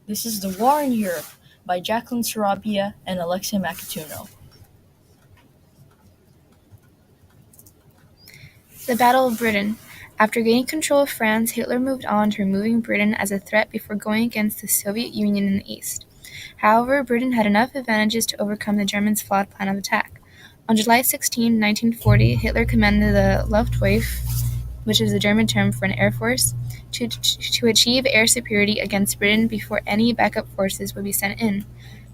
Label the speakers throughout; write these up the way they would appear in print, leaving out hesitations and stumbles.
Speaker 1: This is The War in Europe by Jacqueline Sarabia and Alexia Macatuno.
Speaker 2: The Battle of Britain. After gaining control of France, Hitler moved on to removing Britain as a threat before going against the Soviet Union in the east. However, Britain had enough advantages to overcome the Germans' flawed plan of attack. On July 16, 1940, Hitler commanded the Luftwaffe, which is the German term for an air force, to achieve air superiority against Britain before any backup forces would be sent in.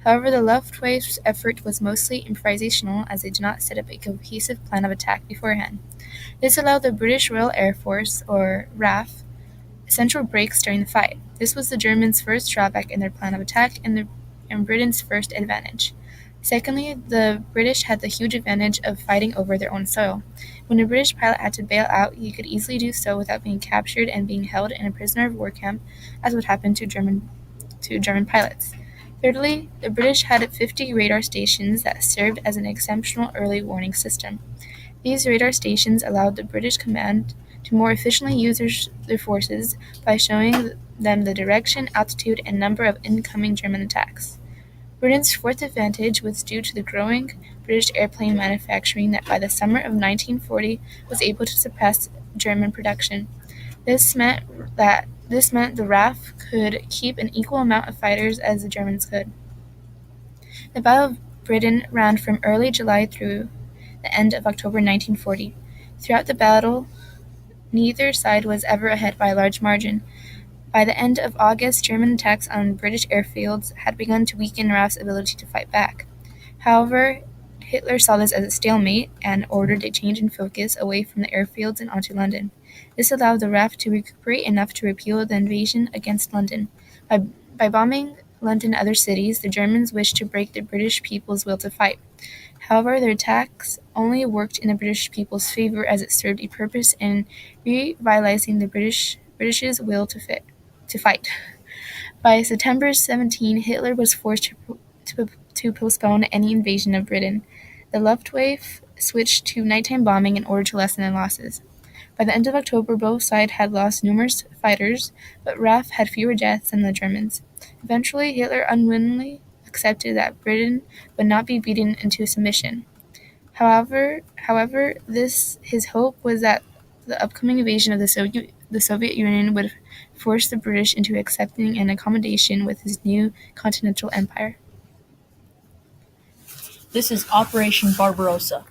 Speaker 2: However, the Luftwaffe's effort was mostly improvisational, as they did not set up a cohesive plan of attack beforehand. This allowed the British Royal Air Force, or RAF, essential breaks during the fight. This was the Germans' first drawback in their plan of attack and Britain's first advantage. Secondly, the British had the huge advantage of fighting over their own soil. When a British pilot had to bail out, he could easily do so without being captured and being held in a prisoner of war camp, as would happen to German pilots. Thirdly, the British had 50 radar stations that served as an exceptional early warning system. These radar stations allowed the British command to more efficiently use their forces by showing them the direction, altitude, and number of incoming German attacks. Britain's fourth advantage was due to the growing British airplane manufacturing that by the summer of 1940 was able to surpass German production. This meant the RAF could keep an equal amount of fighters as the Germans could. The Battle of Britain ran from early July through the end of October 1940. Throughout the battle, neither side was ever ahead by a large margin. By the end of August, German attacks on British airfields had begun to weaken RAF's ability to fight back. However, Hitler saw this as a stalemate and ordered a change in focus away from the airfields and onto London. This allowed the RAF to recuperate enough to repeal the invasion against London. By bombing London and other cities, the Germans wished to break the British people's will to fight. However, their attacks only worked in the British people's favor as it served a purpose in revitalizing the British's will to fight. By September 17, Hitler was forced to postpone any invasion of Britain. The Luftwaffe switched to nighttime bombing in order to lessen their losses. By the end of October, both sides had lost numerous fighters, but RAF had fewer deaths than the Germans. Eventually, Hitler unwillingly accepted that Britain would not be beaten into submission. However, his hope was that the upcoming invasion of the Soviet Union would force the British into accepting an accommodation with his new continental empire.
Speaker 1: This is Operation Barbarossa.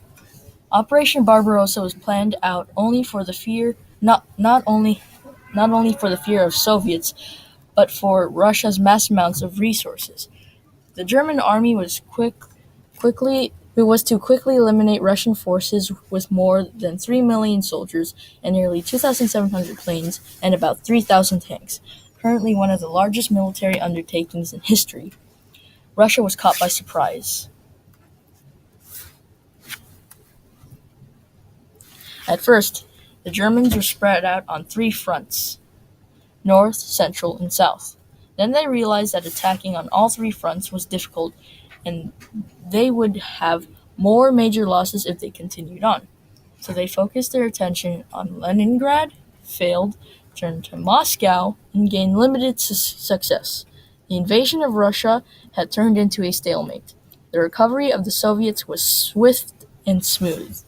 Speaker 1: Operation Barbarossa was planned out only for the fear not only for the fear of Soviets, but for Russia's mass amounts of resources. The German army was to quickly eliminate Russian forces with more than 3 million soldiers and nearly 2,700 planes and about 3,000 tanks, currently one of the largest military undertakings in history. Russia was caught by surprise. At first, the Germans were spread out on 3 fronts: north, central, and south. Then they realized that attacking on all 3 fronts was difficult, and they would have more major losses if they continued on. So they focused their attention on Leningrad, failed, turned to Moscow, and gained limited success. The invasion of Russia had turned into a stalemate. The recovery of the Soviets was swift and smooth.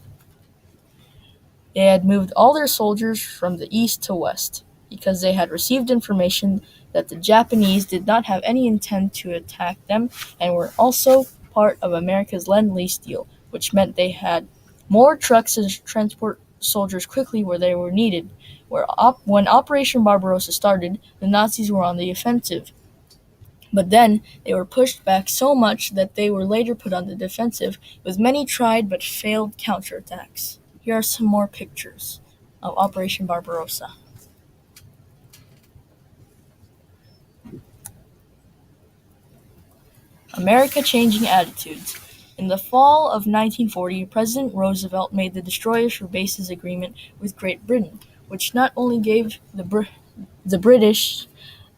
Speaker 1: They had moved all their soldiers from the east to west, because they had received information that the Japanese did not have any intent to attack them and were also part of America's Lend-Lease deal, which meant they had more trucks to transport soldiers quickly where they were needed. When Operation Barbarossa started, the Nazis were on the offensive. But then they were pushed back so much that they were later put on the defensive, with many tried but failed counterattacks. Here are some more pictures of Operation Barbarossa. America changing attitudes. In the fall of 1940, President Roosevelt made the Destroyers for Bases Agreement with Great Britain, which not only gave the British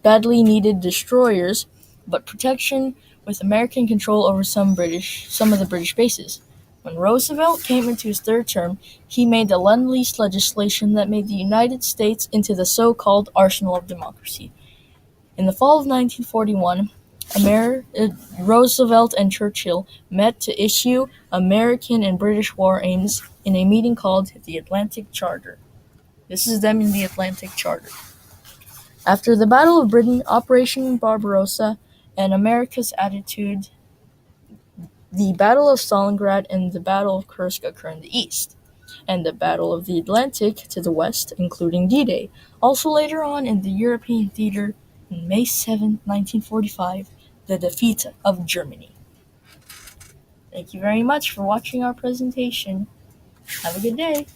Speaker 1: badly needed destroyers, but protection with American control over some of the British bases. When Roosevelt came into his third term, he made the Lend-Lease legislation that made the United States into the so-called arsenal of democracy. In the fall of 1941, Roosevelt and Churchill met to issue American and British war aims in a meeting called the Atlantic Charter. This is them in the Atlantic Charter. After the Battle of Britain, Operation Barbarossa, and America's attitude, the Battle of Stalingrad and the Battle of Kursk occur in the east, and the Battle of the Atlantic to the west, including D-Day. Also later on in the European theater, on May 7, 1945, the defeat of Germany. Thank you very much for watching our presentation. Have a good day.